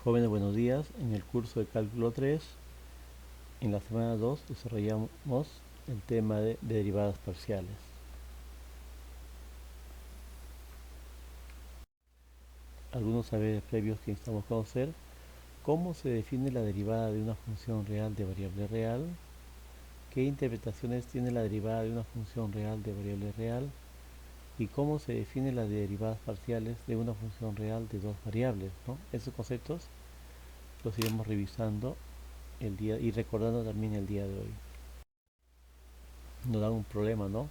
Jóvenes, buenos días. En el curso de Cálculo 3, en la semana 2, desarrollamos el tema de derivadas parciales. Algunos saberes previos que necesitamos conocer: cómo se define la derivada de una función real de variable real, qué interpretaciones tiene la derivada de una función real de variable real, y cómo se define las derivadas parciales de una función real de dos variables, ¿no? Esos conceptos los iremos revisando el día y recordando también el día de hoy. Nos dan un problema, ¿no?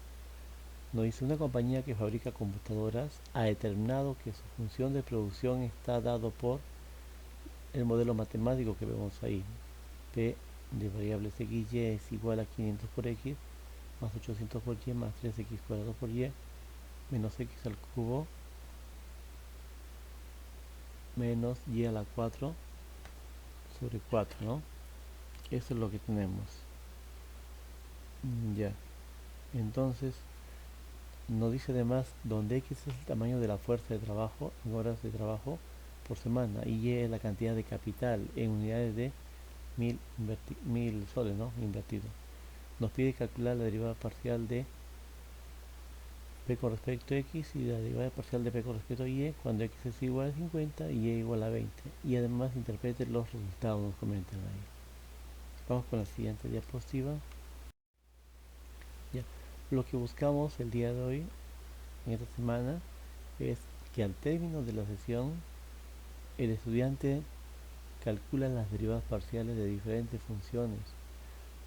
Nos dice: una compañía que fabrica computadoras ha determinado que su función de producción está dado por el modelo matemático que vemos ahí. P de variables x y es igual a 500 por x más 800 por y más 3x cuadrado por y menos x al cubo menos y a la 4 sobre 4, ¿no? Eso es lo que tenemos. Ya. Entonces, nos dice además donde x es el tamaño de la fuerza de trabajo en horas de trabajo por semana y y es la cantidad de capital en unidades de 1000 soles, ¿no? Invertido. Nos pide calcular la derivada parcial de p con respecto a x y la derivada parcial de p con respecto a y cuando x es igual a 50 y y igual a 20. Y además interprete los resultados, nos comentan ahí. Vamos con la siguiente diapositiva. Ya. Lo que buscamos el día de hoy, en esta semana, es que al término de la sesión el estudiante calcula las derivadas parciales de diferentes funciones,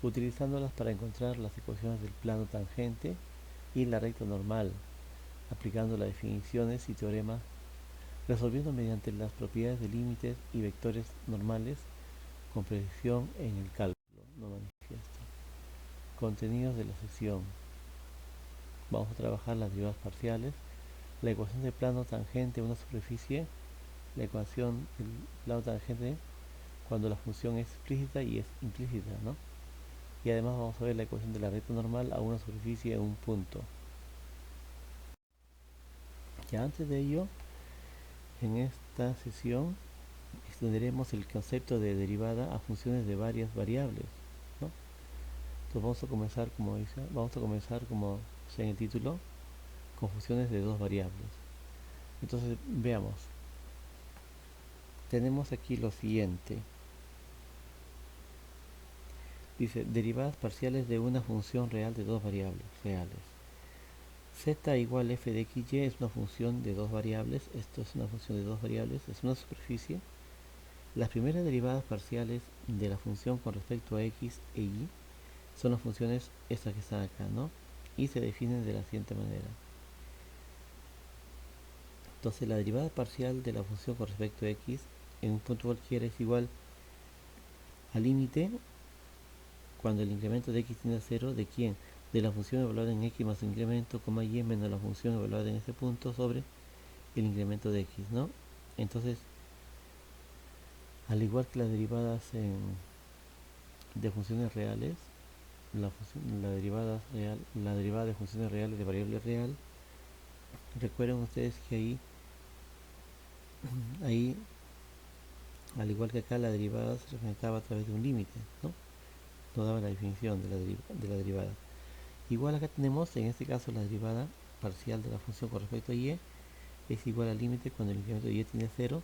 utilizándolas para encontrar las ecuaciones del plano tangente y la recta normal, aplicando las definiciones y teoremas, resolviendo mediante las propiedades de límites y vectores normales con precisión en el cálculo. No manifiesto. Contenidos de la sesión: vamos a trabajar las derivadas parciales, la ecuación de plano tangente a una superficie, la ecuación del plano tangente cuando la función es explícita y es implícita, ¿no? Y además vamos a ver la ecuación de la recta normal a una superficie en un punto. Ya antes de ello, en esta sesión extenderemos el concepto de derivada a funciones de varias variables, ¿no? Entonces vamos a comenzar como dice en el título, con funciones de dos variables. Entonces veamos. Tenemos aquí lo siguiente. Dice: derivadas parciales de una función real de dos variables reales. Z igual f de x y es una función de dos variables. Esto es una función de dos variables, es una superficie. Las primeras derivadas parciales de la función con respecto a x e y son las funciones estas que están acá, ¿no? Y se definen de la siguiente manera. Entonces la derivada parcial de la función con respecto a x en un punto cualquiera es igual al límite cuando el incremento de x tiende a 0 de quién, de la función evaluada en x más el incremento, y menos la función evaluada en ese punto sobre el incremento de x, ¿no? Entonces, al igual que las derivadas de funciones reales, la derivada de funciones reales de variable real, recuerden ustedes que ahí, al igual que acá, la derivada se representaba a través de un límite, ¿no? Nos daba la definición de la derivada. Igual acá tenemos, en este caso, la derivada parcial de la función con respecto a y es igual al límite cuando el incremento de y tiene 0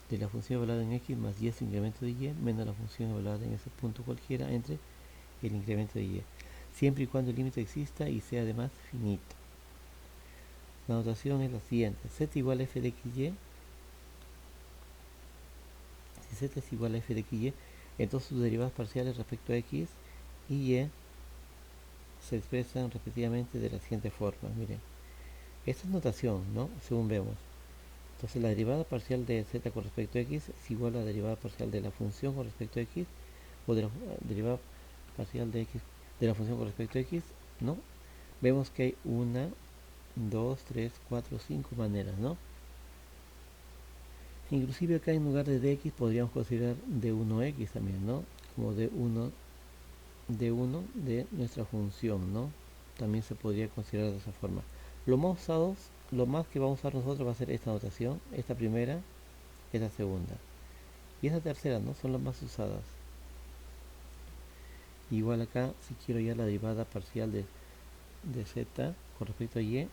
de la función evaluada en x más y su incremento de y menos la función evaluada en ese punto cualquiera entre el incremento de y, siempre y cuando el límite exista y sea además finito. La notación es la siguiente: z igual a f de x y. Si z es igual a f de x y, entonces sus derivadas parciales respecto a x y y se expresan respectivamente de la siguiente forma. Miren, esta es notación, ¿no? Según vemos. Entonces la derivada parcial de z con respecto a x es igual a la derivada parcial de la función con respecto a x, o de la derivada parcial de x de la función con respecto a x, ¿no? Vemos que hay una, dos, tres, cuatro, cinco maneras, ¿no? Inclusive acá en lugar de dx podríamos considerar d1x también, ¿no? Como d1 de nuestra función, ¿no? También se podría considerar de esa forma. Lo más que vamos a usar nosotros va a ser esta notación, esta primera, esta segunda. Y esa tercera, ¿no? Son las más usadas. Igual acá, si quiero ya la derivada parcial de z con respecto a y,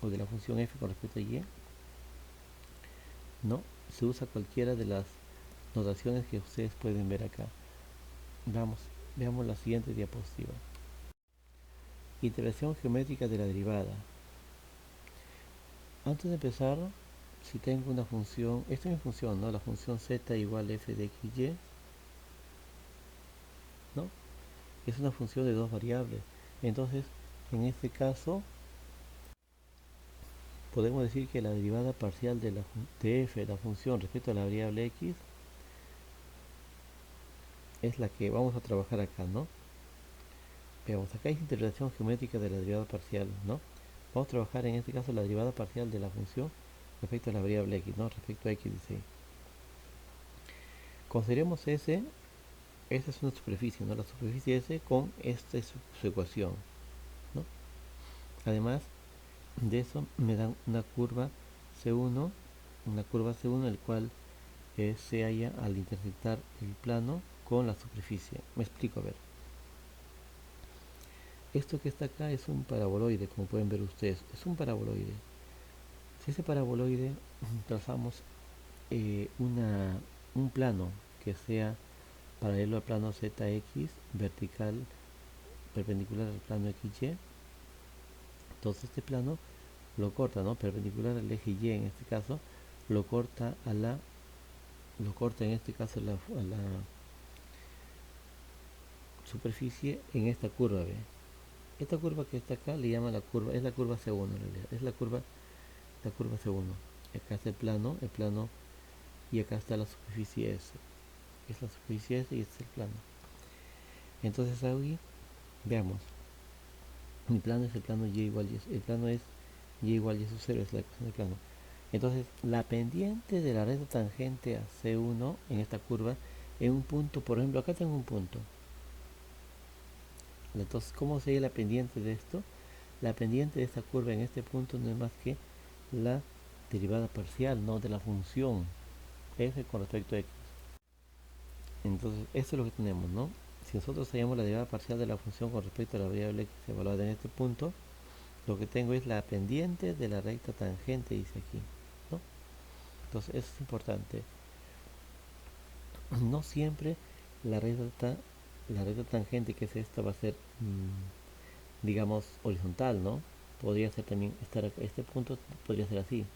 o de la función f con respecto a y, ¿no? Se usa cualquiera de las notaciones que ustedes pueden ver acá. Veamos la siguiente diapositiva. Integración geométrica de la derivada. Antes de empezar, si tengo una función, esta es mi función, ¿no? La función z igual a f de x, y, ¿no? Es una función de dos variables. Entonces, en este caso, podemos decir que la derivada parcial de f, la función respecto a la variable x, es la que vamos a trabajar acá, ¿no? Veamos, acá hay integración geométrica de la derivada parcial, ¿no? Vamos a trabajar en este caso la derivada parcial de la función respecto a la variable x, ¿no? Respecto a x, dice. Consideremos esta es una superficie, ¿no? La superficie S con esta es su ecuación, ¿no? Además de eso me dan una curva C1, el cual se halla al intersectar el plano con la superficie. Me explico, a ver. Esto que está acá es un paraboloide, como pueden ver ustedes. Es un paraboloide. Si ese paraboloide trazamos un plano que sea paralelo al plano ZX, vertical, perpendicular al plano XY, entonces este plano lo corta, ¿no? Perpendicular al eje Y en este caso, lo corta en este caso a la superficie en esta curva, ¿ve? Esta curva que está acá le llama la curva, es la curva C1 en realidad, es la curva C1. Acá está el plano, y acá está la superficie S. Es la superficie S y este es el plano. Entonces ahí, veamos, mi plano es el plano Y igual Y, el plano es Y igual Y sub 0, es la ecuación del plano. Entonces, la pendiente de la recta tangente a C1 en esta curva, en un punto, por ejemplo, acá tengo un punto. Entonces, ¿cómo sería la pendiente de esto? La pendiente de esta curva en este punto no es más que la derivada parcial, ¿no? De la función f con respecto a x. Entonces, esto es lo que tenemos, ¿no? Si nosotros hallamos la derivada parcial de la función con respecto a la variable x evaluada en este punto, lo que tengo es la pendiente de la recta tangente, dice aquí, ¿no? Entonces, eso es importante. No siempre la recta, la recta tangente, que es esta, va a ser, digamos, horizontal, ¿no? Podría ser también, este punto podría ser así.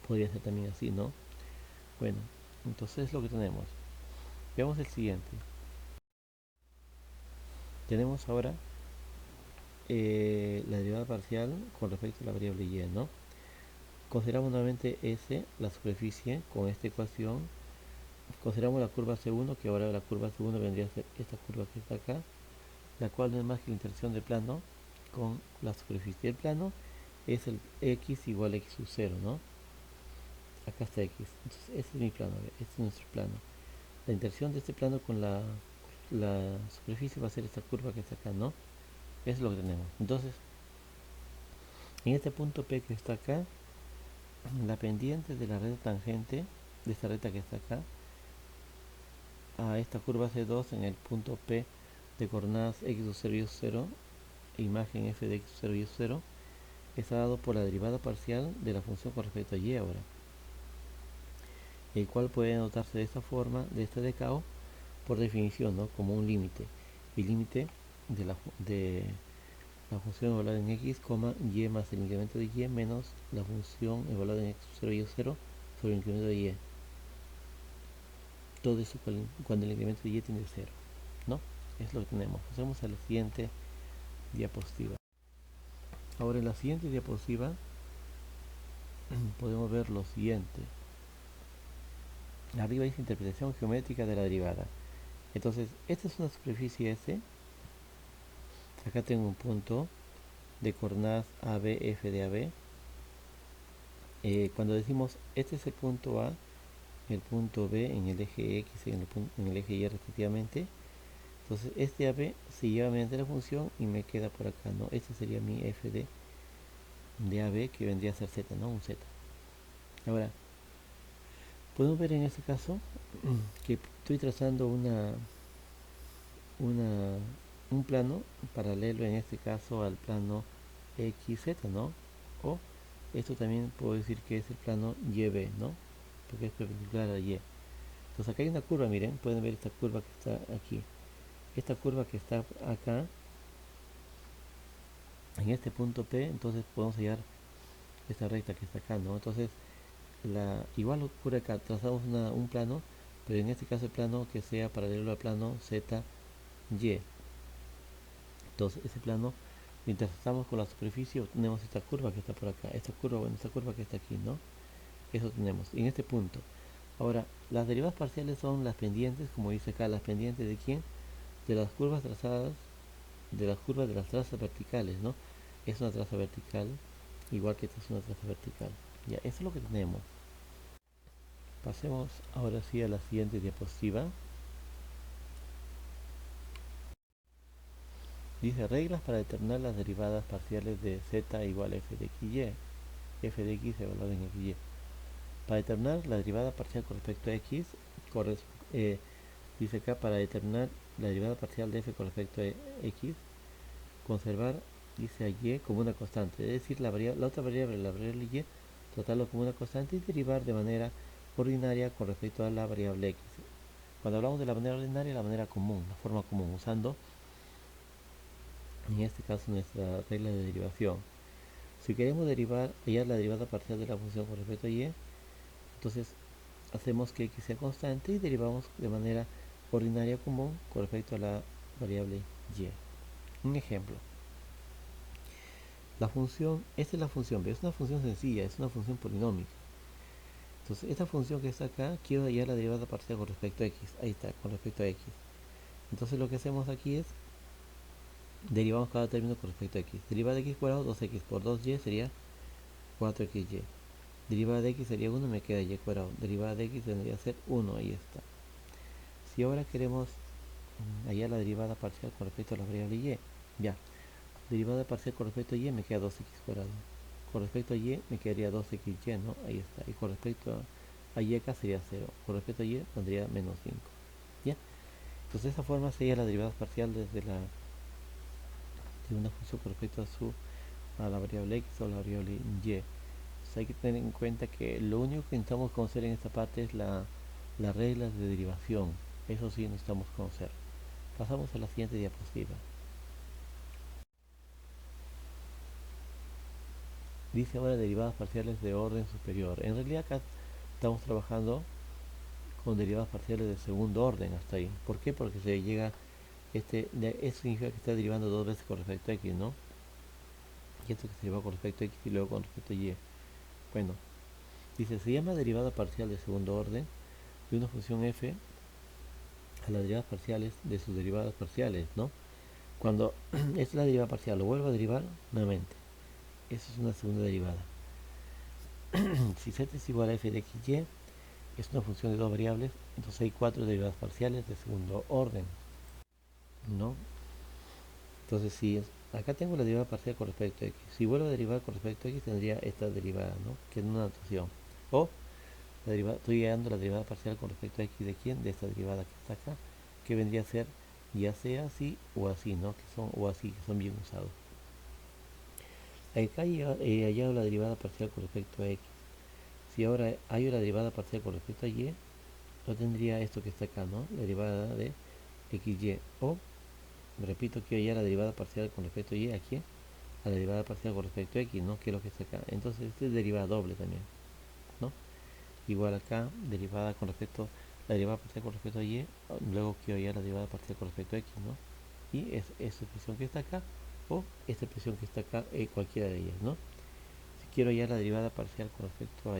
Podría ser también así, ¿no? Bueno, entonces lo que tenemos. Veamos el siguiente. Tenemos ahora la derivada parcial con respecto a la variable y, ¿no? Consideramos nuevamente S, la superficie, con esta ecuación. Consideramos la curva C1, que ahora la curva C1 vendría a ser esta curva que está acá, la cual no es más que la intersección del plano con la superficie. El plano es el x igual a x sub 0, ¿no? Acá está x. Entonces, este es mi plano, este es nuestro plano. La intersección de este plano con la superficie va a ser esta curva que está acá, ¿no? Eso es lo que tenemos. Entonces, en este punto P que está acá, la pendiente de la recta tangente, de esta recta que está acá, a esta curva C2 en el punto P de coordenadas x sub 0 y 0, imagen f de x sub 0 y 0, está dado por la derivada parcial de la función con respecto a y ahora, el cual puede notarse de esta forma, de este decao, por definición, ¿no? Como un límite. El límite de la función evaluada en x, y más el incremento de y menos la función evaluada en x 0 y 0 sobre el incremento de y. Todo eso cuando el incremento de y tiene 0, ¿no? Es lo que tenemos. Pasemos a la siguiente diapositiva. Ahora en la siguiente diapositiva podemos ver lo siguiente. Arriba dice interpretación geométrica de la derivada. Entonces, esta es una superficie S. Acá tengo un punto de coordenadas AB, F de AB. Cuando decimos este es el punto A, el punto B en el eje X y en el eje Y respectivamente, entonces este AB se lleva mediante la función y me queda por acá, ¿no? Este sería mi F de AB, que vendría a ser Z, ¿no? Un Z. Ahora, podemos ver en este caso que estoy trazando una, un plano paralelo en este caso al plano XZ, ¿no? O esto también puedo decir que es el plano YB, ¿no? Porque es perpendicular a Y. Entonces acá hay una curva, miren, pueden ver esta curva que está aquí. Esta curva que está acá, en este punto P, entonces podemos hallar esta recta que está acá, ¿no? Entonces, igual ocurre acá, trazamos un plano, pero en este caso el plano que sea paralelo al plano ZY. Entonces, ese plano lo intersectamos con la superficie, obtenemos esta curva que está por acá, esta curva, bueno, esta curva que está aquí, ¿no? Eso tenemos, en este punto. Ahora, las derivadas parciales son las pendientes, como dice acá, las pendientes ¿de quién? De las curvas trazadas, de las curvas de las trazas verticales, ¿no? Es una traza vertical, igual que esta es una traza vertical. Ya, eso es lo que tenemos. Pasemos ahora sí a la siguiente diapositiva. Dice reglas para determinar las derivadas parciales de z igual a f de x y. F de x evaluado en x y. Para determinar la derivada parcial con respecto a x, dice acá para determinar la derivada parcial de f con respecto a x, conservar, dice a y como una constante, es decir, la otra variable, la variable y, tratarlo como una constante y derivar de manera ordinaria con respecto a la variable x. Cuando hablamos de la manera ordinaria, la manera común, la forma común, usando en este caso nuestra regla de derivación. Si queremos hallar la derivada parcial de la función con respecto a y, entonces hacemos que x sea constante y derivamos de manera ordinaria común con respecto a la variable y. Un ejemplo. La función, esta es la función, es una función sencilla, es una función polinómica. Entonces, esta función que está acá, quiero hallar la derivada parcial con respecto a x. Ahí está, con respecto a x. Entonces, lo que hacemos aquí es derivamos cada término con respecto a x. Derivada de x cuadrado, 2x por 2y sería 4xy. Derivada de x sería 1, me queda y cuadrado. Derivada de x tendría que ser 1, ahí está. Si ahora queremos hallar la derivada parcial con respecto a la variable y, ya. Derivada parcial con respecto a y me queda 2x cuadrado. Con respecto a y me quedaría 2xy, ¿no? Ahí está. Y con respecto a y acá sería 0. Con respecto a y tendría menos 5. ¿Ya? Entonces de esa forma sería la derivada parcial de una función con respecto a la variable x o la variable y. Entonces hay que tener en cuenta que lo único que necesitamos conocer en esta parte es las reglas de derivación. Eso sí necesitamos conocer. Pasamos a la siguiente diapositiva. Dice ahora derivadas parciales de orden superior. En realidad acá estamos trabajando con derivadas parciales de segundo orden hasta ahí. ¿Por qué? Porque se llega, eso significa que está derivando dos veces con respecto a x, ¿no? Y esto que se deriva con respecto a x y luego con respecto a y. Bueno, dice, se llama derivada parcial de segundo orden de una función f a las derivadas parciales de sus derivadas parciales, ¿no? Cuando esta es la derivada parcial, lo vuelvo a derivar nuevamente. Eso es una segunda derivada. Si z es igual a f de x y, es una función de dos variables, entonces hay cuatro derivadas parciales de segundo orden, ¿no? Entonces si acá tengo la derivada parcial con respecto a x, si vuelvo a derivar con respecto a x tendría esta derivada, ¿no? Que es una notación. O estoy hallando la derivada parcial con respecto a x de quién, de esta derivada que está acá, que vendría a ser ya sea así o así, ¿no? Que son o así, que son bien usados. Acá he hallado la derivada parcial con respecto a x. Si ahora hallo la derivada parcial con respecto a y, yo tendría esto que está acá, ¿no? La derivada de xy. O, repito, que hallar la derivada parcial con respecto a y aquí, a la derivada parcial con respecto a x, ¿no? Que es lo que está acá. Entonces, este es derivada doble también, ¿no? Igual acá, derivada con respecto, la derivada parcial con respecto a y, luego quiero hallar la derivada parcial con respecto a x, ¿no? Y es esta expresión que está acá, o esta expresión que está acá, cualquiera de ellas, ¿no? Si quiero hallar la derivada parcial con respecto a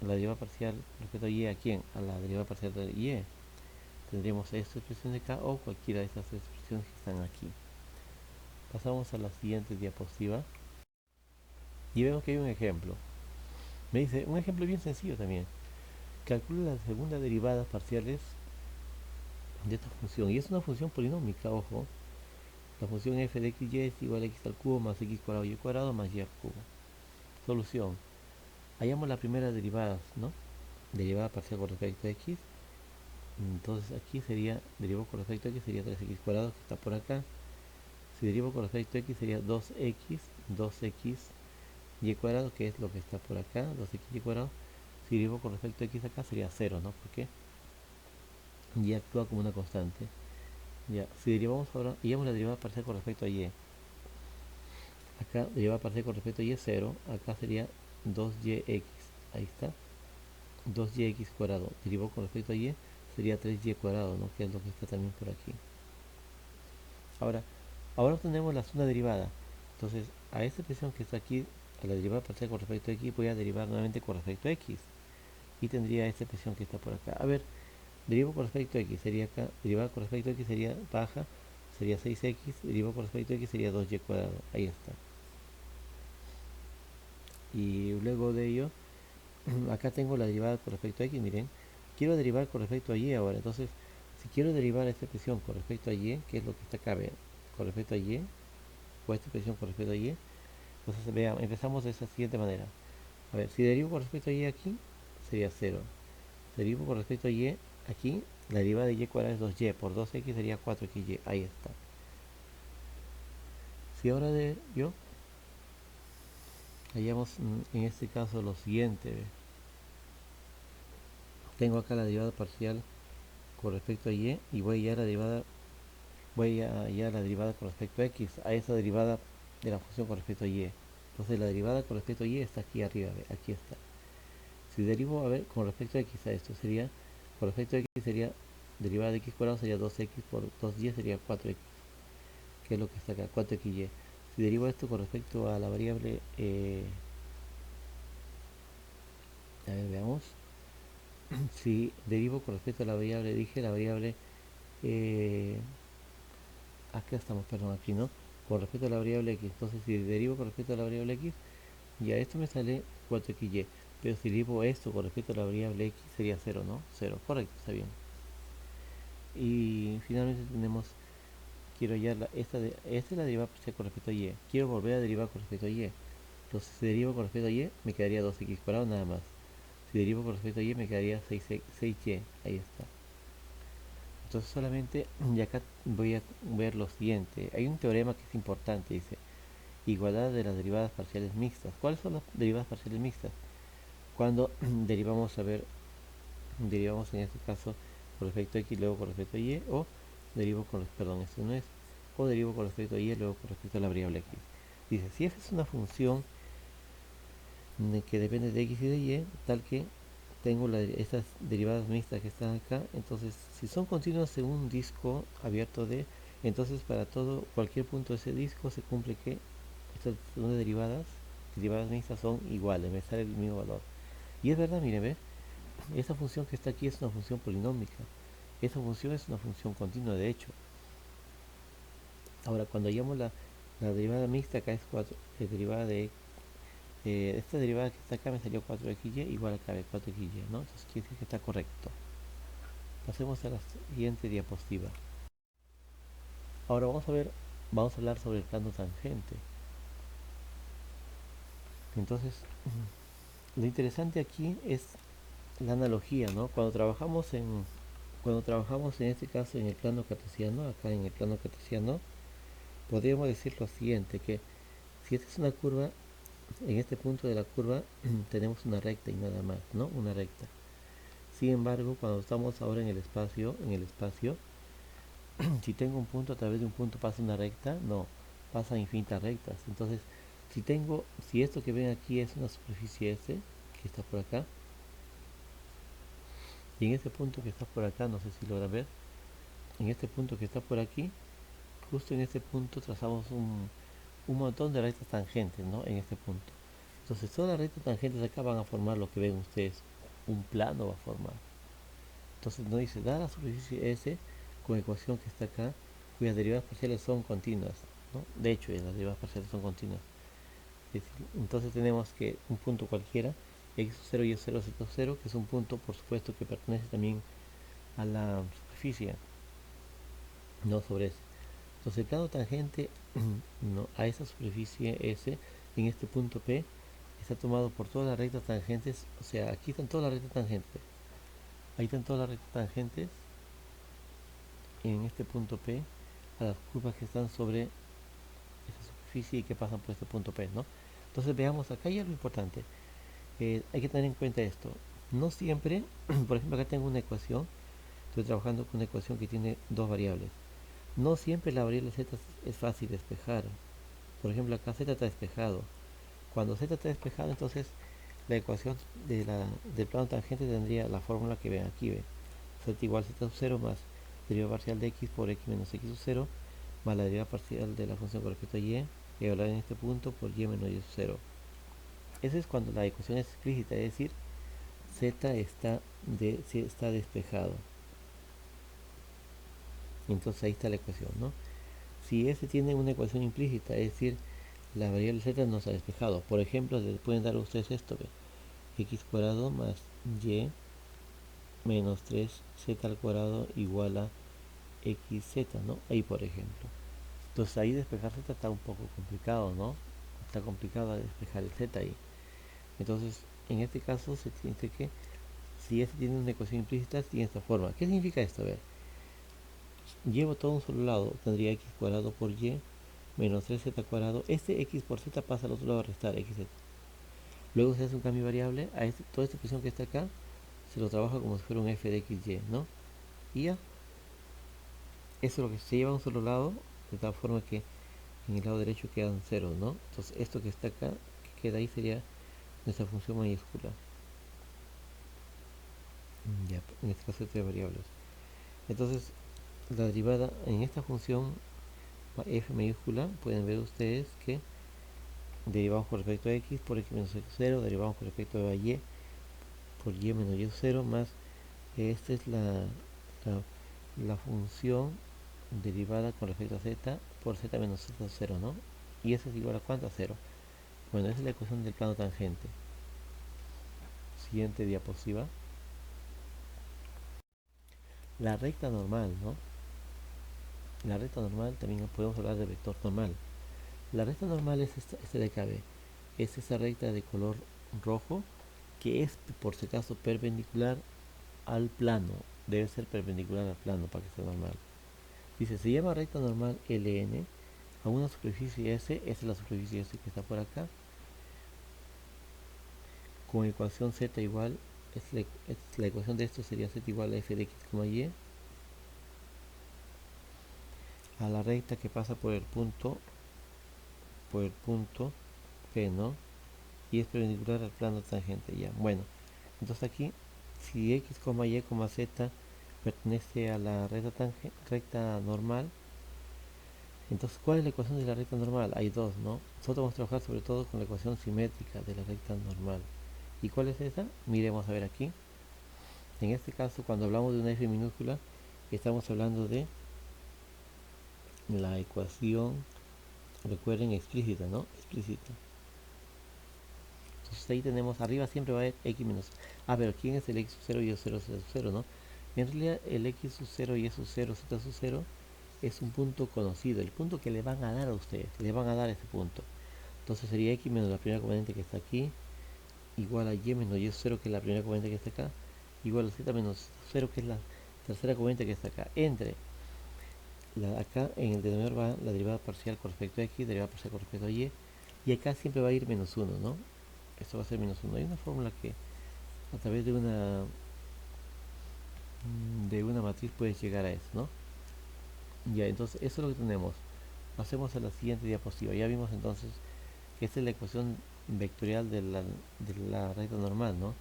la derivada parcial respecto a y, ¿a quién? A la derivada parcial de y. Tendríamos esta expresión de acá o cualquiera de estas expresiones que están aquí. Pasamos a la siguiente diapositiva y vemos que hay un ejemplo. Me dice, un ejemplo bien sencillo también. Calcula las segundas derivadas parciales de esta función. Y es una función polinómica, ojo. La función f de xy es igual a x al cubo más x cuadrado y cuadrado más y al cubo. Solución. hallamos la primera derivada, ¿no? Derivada parcial con respecto a x. Entonces aquí sería, derivo con respecto a x sería 3x cuadrado, que está por acá. Si derivo con respecto a x sería 2x y cuadrado, que es lo que está por acá, 2x cuadrado. Si derivo con respecto a x acá sería 0, ¿no? Porque y actúa como una constante. Ya, si derivamos ahora, hallamos la derivada parcial con respecto a y. Acá derivada parcial con respecto a y es 0, acá sería 2yx, ahí está, 2yx cuadrado, derivó con respecto a y, sería 3y cuadrado, ¿no? Que es lo que está también por aquí. Ahora tenemos la segunda derivada. Entonces, a esta expresión que está aquí, a la derivada parcial con respecto a x, voy a derivar nuevamente con respecto a x. Y tendría esta expresión que está por acá. A ver, derivo con respecto a x, sería acá, derivada con respecto a x sería baja, sería 6x, derivo con respecto a x sería 2y cuadrado, ahí está. Y luego de ello, acá tengo la derivada con respecto a x, miren, quiero derivar con respecto a y ahora, entonces, si quiero derivar esta expresión con respecto a y, que es lo que está acá, vean, con respecto a y, o esta expresión con respecto a y, entonces vean, empezamos de esa siguiente manera. A ver, si derivo con respecto a y aquí, sería 0. Derivo con respecto a y aquí, la derivada de y cuadrado es 2y, por 2x sería 4xy, ahí está. Si ahora de yo hallamos en este caso lo siguiente, tengo acá la derivada parcial con respecto a y voy a hallar la derivada, con respecto a x, a esa derivada de la función con respecto a y. Entonces la derivada con respecto a y está aquí arriba, aquí está. Si derivo, a ver, con respecto a x a esto sería, con respecto a x sería, derivada de x cuadrado sería 2x por 2y sería 4x, que es lo que está acá, 4xy. Si derivo esto con respecto a la variable, a ver, veamos. Si derivo con respecto a la variable, dije la variable, eh, acá estamos, perdón, aquí, ¿no? Con respecto a la variable x, entonces si derivo con respecto a la variable x, ya esto me sale 4xy, pero si derivo esto con respecto a la variable x sería 0, ¿no? 0, correcto, está bien. Y finalmente tenemos, quiero hallar esta es la derivada parcial con respecto a y, quiero volver a derivar con respecto a y, entonces si derivo con respecto a y me quedaría 2x cuadrado nada más, si derivo con respecto a y me quedaría 6y, ahí está. Entonces solamente, y acá voy a ver lo siguiente, hay un teorema que es importante, dice, igualdad de las derivadas parciales mixtas. ¿Cuáles son las derivadas parciales mixtas? Cuando derivamos, a ver, derivamos en este caso con respecto a x, luego con respecto a y, o derivo con, perdón, esto no es, o derivo con respecto a y, luego con respecto a la variable x. Dice, si f es una función que depende de x y de y, tal que tengo estas derivadas mixtas que están acá, entonces si son continuas en un disco abierto de, entonces para todo, cualquier punto de ese disco se cumple que estas segundas derivadas mixtas son iguales, me sale el mismo valor. Y es verdad, mire, ve, esa función que está aquí es una función polinómica. Esa función es una función continua, de hecho. Ahora, cuando hallamos la derivada mixta, acá es 4, derivada de esta derivada que está acá me salió 4xy igual acá de 4xy, ¿no? Entonces quiere decir que está correcto. Pasemos a la siguiente diapositiva. Ahora vamos a hablar sobre el plano tangente. Entonces, lo interesante aquí es la analogía, ¿no? Cuando trabajamos en este caso en el plano cartesiano, acá en el plano cartesiano, podríamos decir lo siguiente, que si esta es una curva, en este punto de la curva tenemos una recta y nada más, ¿no? Una recta. Sin embargo, cuando estamos ahora en el espacio, si tengo un punto, a través de un punto pasa una recta, no, pasa infinitas rectas. Entonces, si esto que ven aquí es una superficie S, que está por acá, y en este punto que está por acá, no sé si logran ver, en este punto que está por aquí, justo en este punto trazamos un montón de rectas tangentes, ¿no? En este punto. Entonces todas las rectas tangentes acá van a formar lo que ven ustedes, un plano va a formar. Entonces nos dice, da la superficie S con ecuación que está acá, cuyas derivadas parciales son continuas, ¿no? De hecho, las derivadas parciales son continuas. Es decir, entonces tenemos que un punto cualquiera, x0 y x0, z0, que es un punto, por supuesto, que pertenece también a la superficie, no sobre S. Entonces el plano tangente no, a esa superficie S, en este punto P, está tomado por todas las rectas tangentes, o sea, aquí están todas las rectas tangentes, ahí están todas las rectas tangentes en este punto P a las curvas que están sobre esa superficie y que pasan por este punto P, ¿no? Entonces veamos, acá hay algo importante. Hay que tener en cuenta esto. No siempre, por ejemplo, acá tengo una ecuación, estoy trabajando con una ecuación que tiene dos variables. No siempre la variable z es fácil despejar. Por ejemplo, acá z está despejado. Cuando z está despejado, entonces la ecuación del plano tangente tendría la fórmula que ven aquí, z igual z sub 0 más derivada parcial de x por x menos x sub 0 más la derivada parcial de la función con respecto a y igual en este punto por y menos y sub 0. Eso es cuando la ecuación es explícita, es decir, z está despejado. Entonces ahí está la ecuación, ¿no? Si S tiene una ecuación implícita, es decir, la variable z no está despejado. Por ejemplo, le pueden dar a ustedes esto, ¿ve? X cuadrado más y menos 3z al cuadrado igual a xz, ¿no? Ahí, por ejemplo. Entonces ahí despejar z está un poco complicado, ¿no? Está complicado despejar el z ahí. Entonces, en este caso se tiene que, si S tiene una ecuación implícita, tiene esta forma. ¿Qué significa esto? A ver, llevo todo a un solo lado, tendría x cuadrado por y menos 3z cuadrado. Este x por z pasa al otro lado a restar xz. Luego se hace un cambio variable a toda esta expresión que está acá, se lo trabaja como si fuera un f de xy, ¿no? Y ya, eso es lo que se lleva a un solo lado, de tal forma que en el lado derecho quedan ceros, ¿no? Entonces esto que está acá, que queda ahí, sería nuestra función mayúscula. Ya, en este caso de tres variables. Entonces, la derivada en esta función f mayúscula, pueden ver ustedes que derivamos con respecto a x por x menos x0, derivamos con respecto a y por y menos y0, más esta es la función derivada con respecto a z por z menos z0, ¿no? Y eso es igual a ¿cuánto? A 0. Bueno, esa es la ecuación del plano tangente. Siguiente diapositiva. La recta normal, ¿no? La recta normal, también podemos hablar de vector normal. La recta normal es esta de acá, es esa recta de color rojo que es, por si acaso, perpendicular al plano. Debe ser perpendicular al plano para que sea normal. Dice, se llama recta normal LN a una superficie S, esa es la superficie S que está por acá, con ecuación Z igual, la ecuación de esto sería Z igual a f de x, y, a la recta que pasa por el punto P, ¿no? Y es perpendicular al plano tangente, ya. Bueno, entonces aquí, si x, y, z pertenece a la recta normal, entonces, ¿cuál es la ecuación de la recta normal? Hay dos, ¿no? Nosotros vamos a trabajar sobre todo con la ecuación simétrica de la recta normal. ¿Y cuál es esa? Miremos a ver aquí. En este caso, cuando hablamos de una f minúscula, estamos hablando de la ecuación, recuerden, explícita, ¿no? Explícita. Entonces ahí tenemos, arriba siempre va a haber x menos. Ah, pero ¿quién es el x sub 0 y y 0, z sub 0, no? En realidad el x sub 0, y sub 0, z sub 0 es un punto conocido, el punto que le van a dar a ustedes, le van a dar ese punto. Entonces sería x menos la primera componente que está aquí, igual a y menos y sub 0, que es la primera componente que está acá, igual a z menos 0, que es la tercera componente que está acá. Entre acá en el denominador va la derivada parcial con respecto a x, derivada parcial con respecto a y acá siempre va a ir menos 1, ¿no? Esto va a ser menos 1. Hay una fórmula que a través de una matriz puedes llegar a eso, ¿no? Ya, entonces eso es lo que tenemos. Pasemos a la siguiente diapositiva. Ya vimos entonces que esta es la ecuación vectorial de la recta normal, ¿no?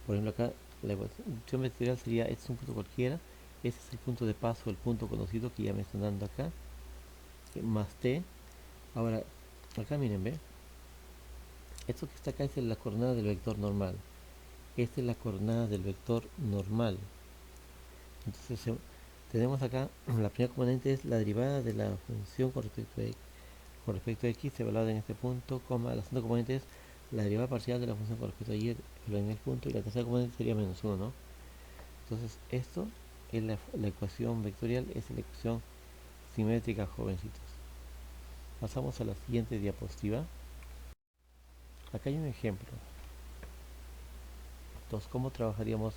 Por ejemplo, acá la ecuación vectorial sería, este es un punto cualquiera, este es el punto de paso, el punto conocido que ya me están dando acá, más t. Ahora, acá miren, ¿ve? Esto que está acá es la coordenada del vector normal. Esta es la coordenada del vector normal. Entonces tenemos acá, la primera componente es la derivada de la función con respecto a x evaluada en este punto, la segunda componente es la derivada parcial de la función con respecto a y en el punto, y la tercera componente sería menos 1, ¿no? Entonces esto es la ecuación vectorial, es la ecuación simétrica, jovencitos. Pasamos a la siguiente diapositiva. Acá hay un ejemplo. Entonces, ¿cómo trabajaríamos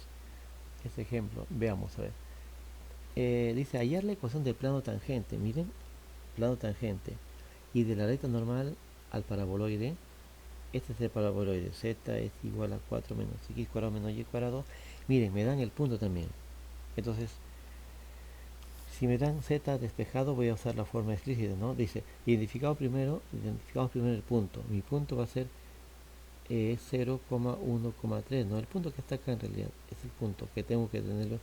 ese ejemplo? Veamos, a ver. Dice hallar la ecuación del plano tangente. Miren, plano tangente. Y de la recta normal al paraboloide. Este es el paraboloide. Z es igual a 4 menos x cuadrado menos y cuadrado. Miren, me dan el punto también. Entonces, si me dan z despejado, voy a usar la forma explícita, ¿no? Dice, identificamos primero el punto. Mi punto va a ser 0,1,3, ¿no? El punto que está acá en realidad es el punto que tengo que tenerlo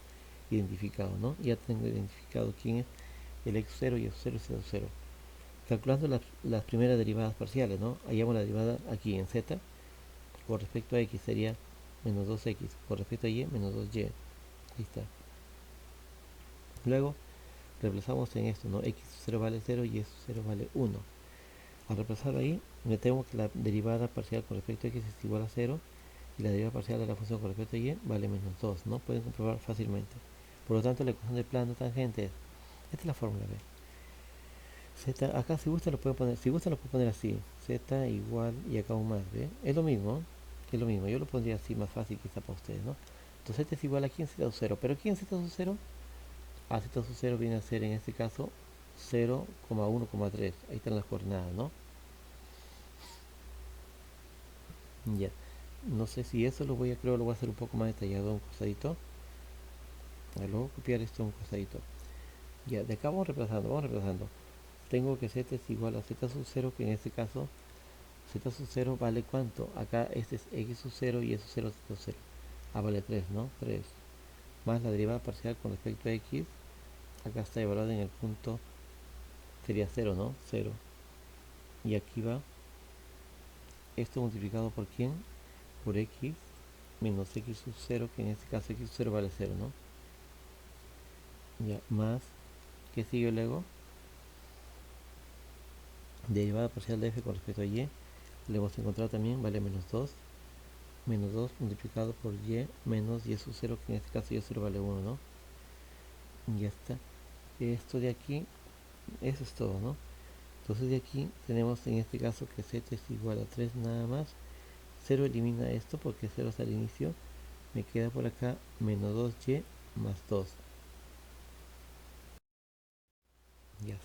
identificado, ¿no? Ya tengo identificado quién es el x0 y x0 y z0. Calculando las primeras derivadas parciales, ¿no? Hallamos la derivada aquí en z, con respecto a x sería menos 2x, con respecto a y, menos 2y. Ahí está. Luego, reemplazamos en esto, ¿no? x0 vale 0 y x0 vale 1. Al reemplazar ahí, me tengo que la derivada parcial con respecto a x es igual a 0 y la derivada parcial de la función con respecto a y vale menos 2, ¿no? Pueden comprobar fácilmente. Por lo tanto, la ecuación del plano tangente es, esta es la fórmula, ¿ve? Z, acá si gusta lo pueden poner, si gusta lo pueden poner así, z igual y acá un más, ¿ve? Es lo mismo, es lo mismo, yo lo pondría así más fácil quizá para ustedes, ¿no? Entonces z es igual a quién z sub 0, pero ¿quién z sub 0? A z sub 0 viene a ser en este caso 0,1,3, ahí están las coordenadas, ¿no? Ya, no sé si eso creo lo voy a hacer un poco más detallado, un costadito. Luego copiar esto un costadito. Ya, de acá vamos reemplazando. Tengo que z es igual a z sub 0, que en este caso z sub 0 vale ¿cuánto? Acá este es x sub 0 y x sub 0 z sub 0. Vale 3, ¿no? 3. Más la derivada parcial con respecto a x. Acá está evaluada en el punto, sería 0, ¿no? 0. Y aquí va esto multiplicado por quién? Por x menos x sub 0, que en este caso x sub 0 vale 0, ¿no? Ya, más, ¿qué sigue luego? Derivada parcial de f con respecto a y. Le hemos encontrado también, vale menos 2 multiplicado por y menos y sub 0, que en este caso y 0 vale 1, ¿no? Y ya está. Esto de aquí, eso es todo, ¿no? Entonces de aquí tenemos en este caso que z es igual a 3 nada más. 0 elimina esto porque 0 está al inicio. Me queda por acá menos 2y más 2. Ya está.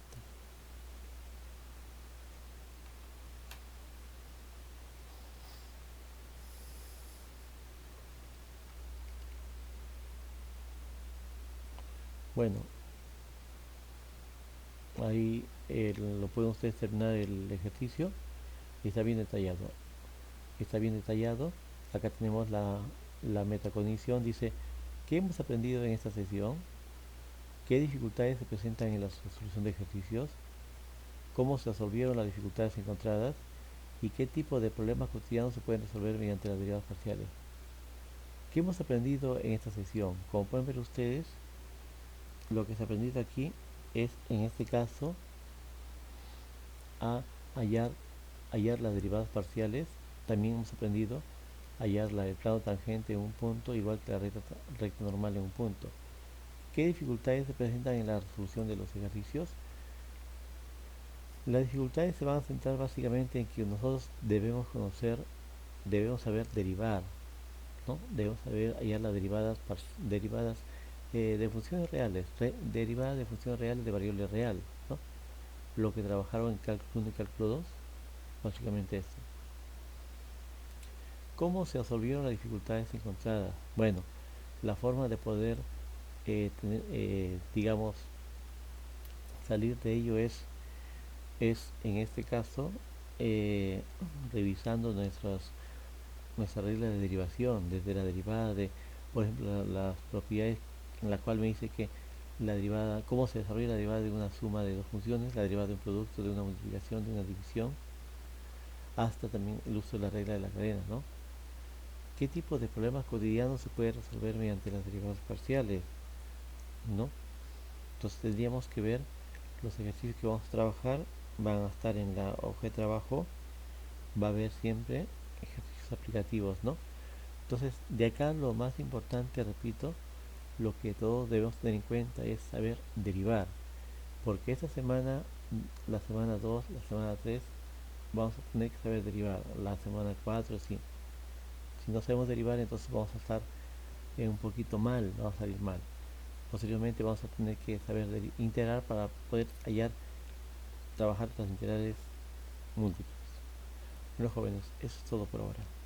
Bueno, ahí lo pueden ustedes terminar el ejercicio y está bien detallado. Está bien detallado. Acá tenemos la metacognición. Dice, ¿qué hemos aprendido en esta sesión? ¿Qué dificultades se presentan en la solución de ejercicios? ¿Cómo se resolvieron las dificultades encontradas? ¿Y qué tipo de problemas cotidianos se pueden resolver mediante las derivadas parciales? ¿Qué hemos aprendido en esta sesión? Como pueden ver ustedes, lo que se ha aprendido aquí es, en este caso, a hallar, hallar las derivadas parciales. También hemos aprendido a hallar la del plano tangente en un punto, igual que la recta normal en un punto. ¿Qué dificultades se presentan en la resolución de los ejercicios? Las dificultades se van a centrar básicamente en que nosotros debemos saber derivar, ¿no? Debemos saber hallar las derivadas de funciones reales, derivadas de funciones reales de variable real, ¿no? Lo que trabajaron en cálculo 1 y cálculo 2, básicamente esto. ¿Cómo se resolvieron las dificultades encontradas? Bueno, la forma de poder digamos, salir de ello es en este caso, eh, revisando nuestras reglas de derivación, desde la derivada de, por ejemplo, las propiedades en la cual me dice que la derivada, cómo se desarrolla la derivada de una suma de dos funciones, la derivada de un producto, de una multiplicación, de una división, hasta también el uso de la regla de la cadena, ¿no? ¿Qué tipo de problemas cotidianos se puede resolver mediante las derivadas parciales? ¿No? Entonces tendríamos que ver los ejercicios que vamos a trabajar, van a estar en la hoja de trabajo, va a haber siempre ejercicios aplicativos, ¿no? Entonces, de acá lo más importante, repito, lo que todos debemos tener en cuenta es saber derivar, porque esta semana, la semana 2, la semana 3, vamos a tener que saber derivar. La semana 4 si no sabemos derivar, entonces vamos a estar un poquito mal, vamos a salir mal. Posteriormente vamos a tener que saber integrar para poder trabajar las integrales múltiples. Bueno, jóvenes, eso es todo por ahora.